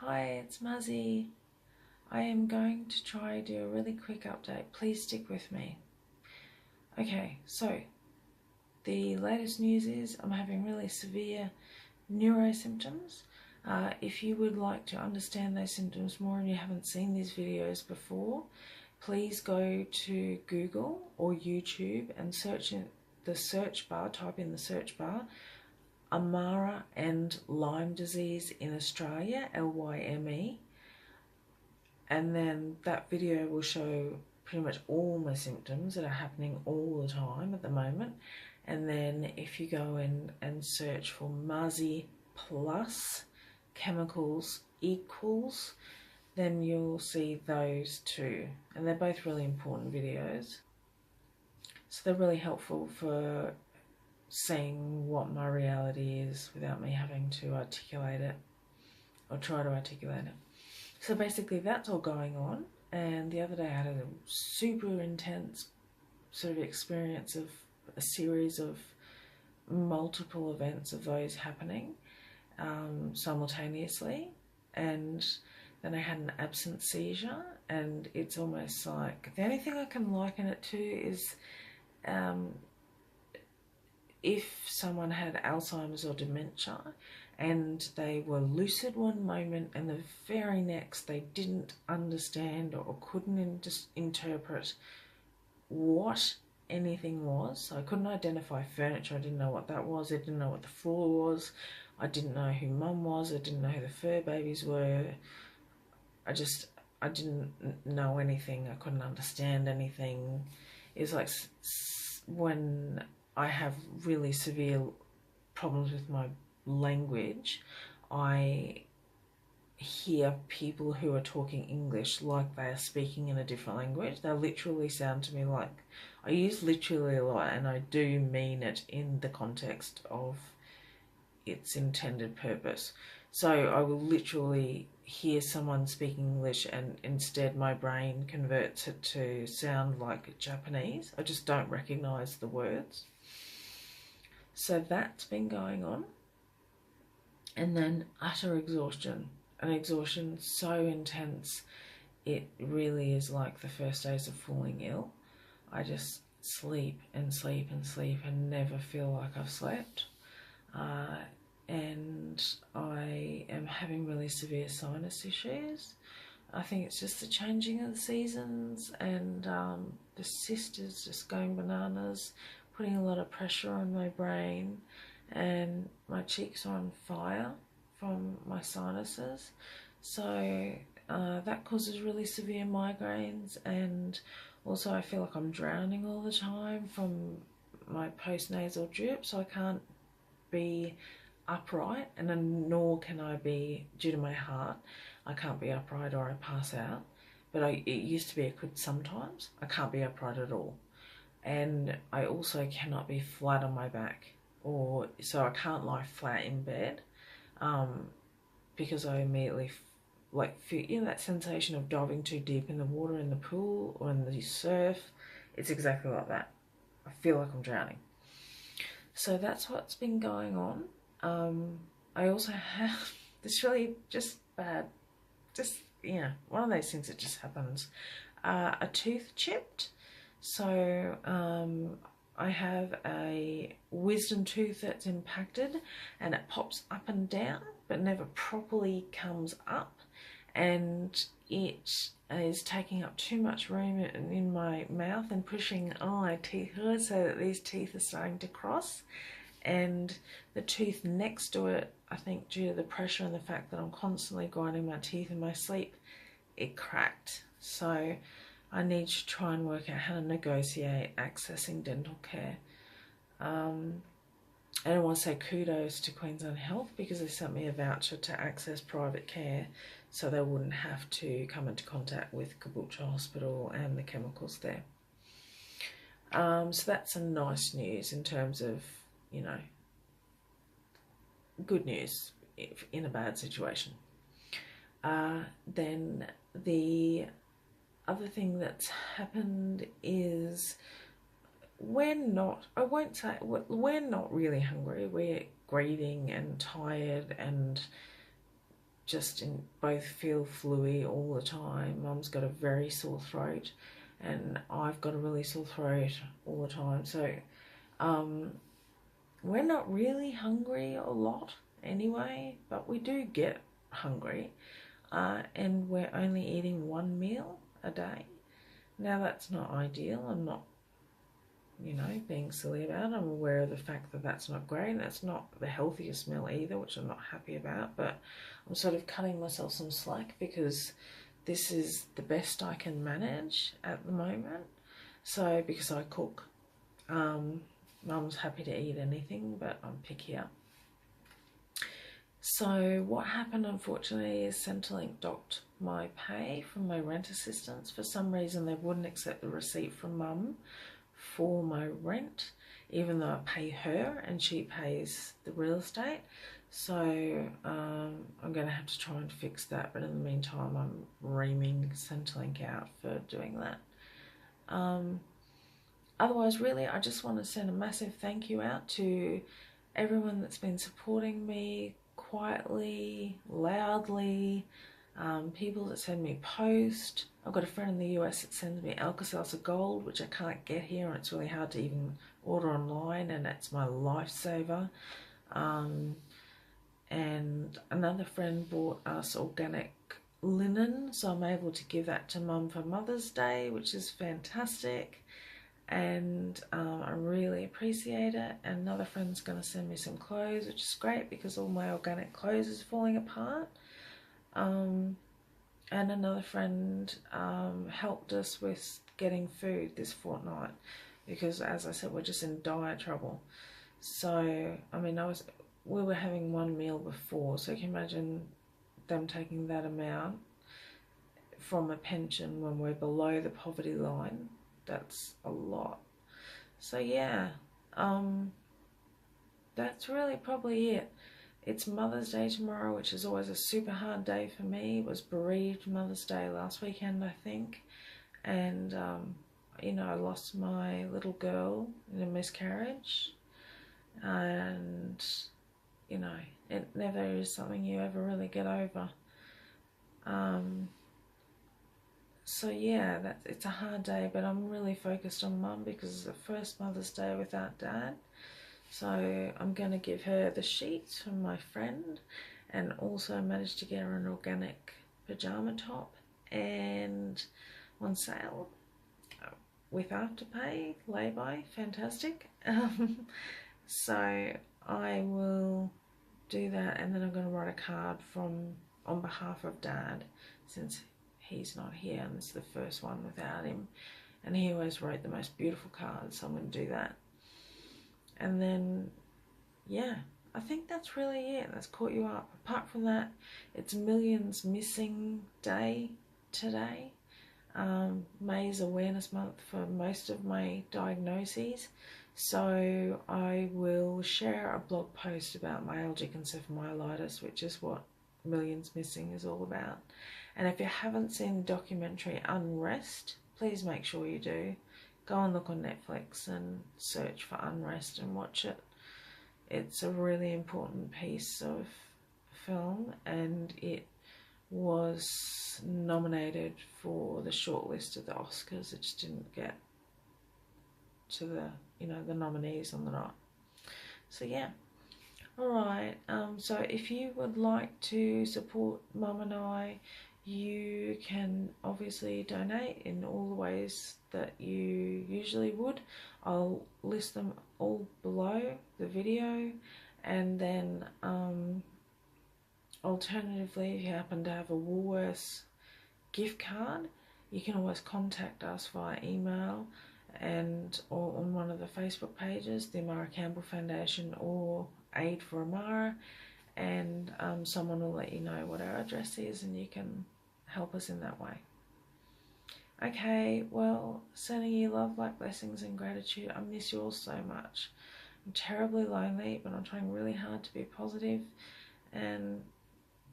Hi, it's Marzi. I am going to try do a really quick update. Please stick with me. Okay, so the latest news is I'm having really severe neuro symptoms. If you would like to understand those symptoms more and you haven't seen these videos before, please go to Google or YouTube and search in the search bar, type in the search bar, Amara and Lyme disease in Australia, Lyme, and then that video will show pretty much all my symptoms that are happening all the time at the moment. And then if you go in and search for Marzi plus chemicals equals, then you'll see those two, and they're both really important videos, so they're really helpful for seeing what my reality is without me having to articulate it or try to articulate it. So basically that's all going on, and the other day I had a super intense sort of experience of a series of multiple events of those happening simultaneously, and then I had an absent seizure, and it's almost like the only thing I can liken it to is if someone had Alzheimer's or dementia and they were lucid one moment and the very next they didn't understand or couldn't interpret what anything was. So I couldn't identify furniture, I didn't know what that was, I didn't know what the floor was, I didn't know who mum was, I didn't know who the fur babies were, I didn't know anything, I couldn't understand anything. It was like when I have really severe problems with my language, I hear people who are talking English like they are speaking in a different language. They literally sound to me like, I use literally a lot and I do mean it in the context of its intended purpose. So I will literally hear someone speaking English and instead my brain converts it to sound like Japanese. I just don't recognise the words. So that's been going on. And then utter exhaustion. An exhaustion so intense, it really is like the first days of falling ill. I just sleep and sleep and sleep and never feel like I've slept. And I am having really severe sinus issues. I think it's just the changing of the seasons, and the sister's just going bananas, putting a lot of pressure on my brain, and my cheeks are on fire from my sinuses. So that causes really severe migraines, and also I feel like I'm drowning all the time from my postnasal drip, so I can't be upright, and then nor can I be, due to my heart, I can't be upright or I pass out. But it used to be I could sometimes. I can't be upright at all. And I also cannot be flat on my back, so I can't lie flat in bed, because I immediately feel, you know, that sensation of diving too deep in the water in the pool or in the surf. It's exactly like that. I feel like I'm drowning. So that's what's been going on. I also have this really just bad, one of those things that just happens. A tooth chipped. So I have a wisdom tooth that's impacted, and it pops up and down but never properly comes up, and it is taking up too much room in my mouth and pushing on my teeth so that these teeth are starting to cross. And the tooth next to it, I think due to the pressure and the fact that I'm constantly grinding my teeth in my sleep, it cracked. So I need to try and work out how to negotiate accessing dental care. And I want to say kudos to Queensland Health, because they sent me a voucher to access private care so they wouldn't have to come into contact with Campbell Hospital and the chemicals there. So that's some nice news in terms of, you know, good news in a bad situation. Then the other thing that's happened is we're not really hungry. We're grieving and tired and just both feel fluey all the time. Mum's got a very sore throat and I've got a really sore throat all the time. So we're not really hungry a lot anyway, but we do get hungry, and we're only eating 1 meal a day. Now that's not ideal. I'm not, you know, being silly about it. I'm aware of the fact that that's not great, and that's not the healthiest meal either, which I'm not happy about, but I'm sort of cutting myself some slack because this is the best I can manage at the moment. So, because I cook, Mum's happy to eat anything, but I'm pickier. So what happened, unfortunately, is Centrelink docked my pay from my rent assistance. For some reason, they wouldn't accept the receipt from Mum for my rent, even though I pay her and she pays the real estate. So I'm going to have to try and fix that, but in the meantime I'm reaming Centrelink out for doing that. Otherwise, really, I just want to send a massive thank you out to everyone that's been supporting me quietly, loudly, people that send me posts. I've got a friend in the US that sends me Alka-Seltzer Gold, which I can't get here, and it's really hard to even order online, and it's my lifesaver. And another friend bought us organic linen, so I'm able to give that to Mum for Mother's Day, which is fantastic, and I really appreciate it. And another friend's going to send me some clothes, which is great because all my organic clothes is falling apart. And another friend helped us with getting food this fortnight because, as I said, we're just in dire trouble. So, I mean, we were having 1 meal before, so you can imagine them taking that amount from a pension when we're below the poverty line. That's a lot. So yeah, that's really probably it. It's Mother's Day tomorrow, which is always a super hard day for me. It was bereaved Mother's Day last weekend, I think, and you know, I lost my little girl in a miscarriage, and you know, it never is something you ever really get over. So yeah, it's a hard day, but I'm really focused on Mum because it's the first Mother's Day without Dad. So I'm going to give her the sheets from my friend, and also managed to get her an organic pyjama top and on sale with Afterpay, lay-by, fantastic. So I will do that, and then I'm going to write a card on behalf of Dad, since he's not here and this is the first one without him, and he always wrote the most beautiful cards, so I'm going to do that. And then yeah, I think that's really it. That's caught you up. Apart from that, it's Millions Missing Day today. May's Awareness Month for most of my diagnoses, so I will share a blog post about myalgic encephalomyelitis, which is what Millions Missing is all about. And if you haven't seen the documentary Unrest, please make sure you do. Go and look on Netflix and search for Unrest and watch it. It's a really important piece of film, and it was nominated for the shortlist of the Oscars. It just didn't get to the, you know, the nominees on the night. So yeah. Alright, so if you would like to support Mum and I, you can obviously donate in all the ways that you usually would. I'll list them all below the video, and then alternatively, if you happen to have a Woolworths gift card, you can always contact us via email or on one of the Facebook pages, the Amara Campbell Foundation or Aid for Amara, and someone will let you know what our address is and you can help us in that way. Okay, well, sending you love, light, blessings and gratitude. I miss you all so much. I'm terribly lonely, but I'm trying really hard to be positive and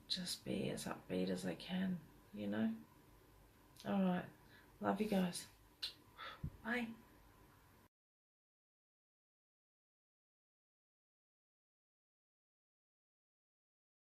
just be as upbeat as I can, you know? Alright, love you guys. Bye.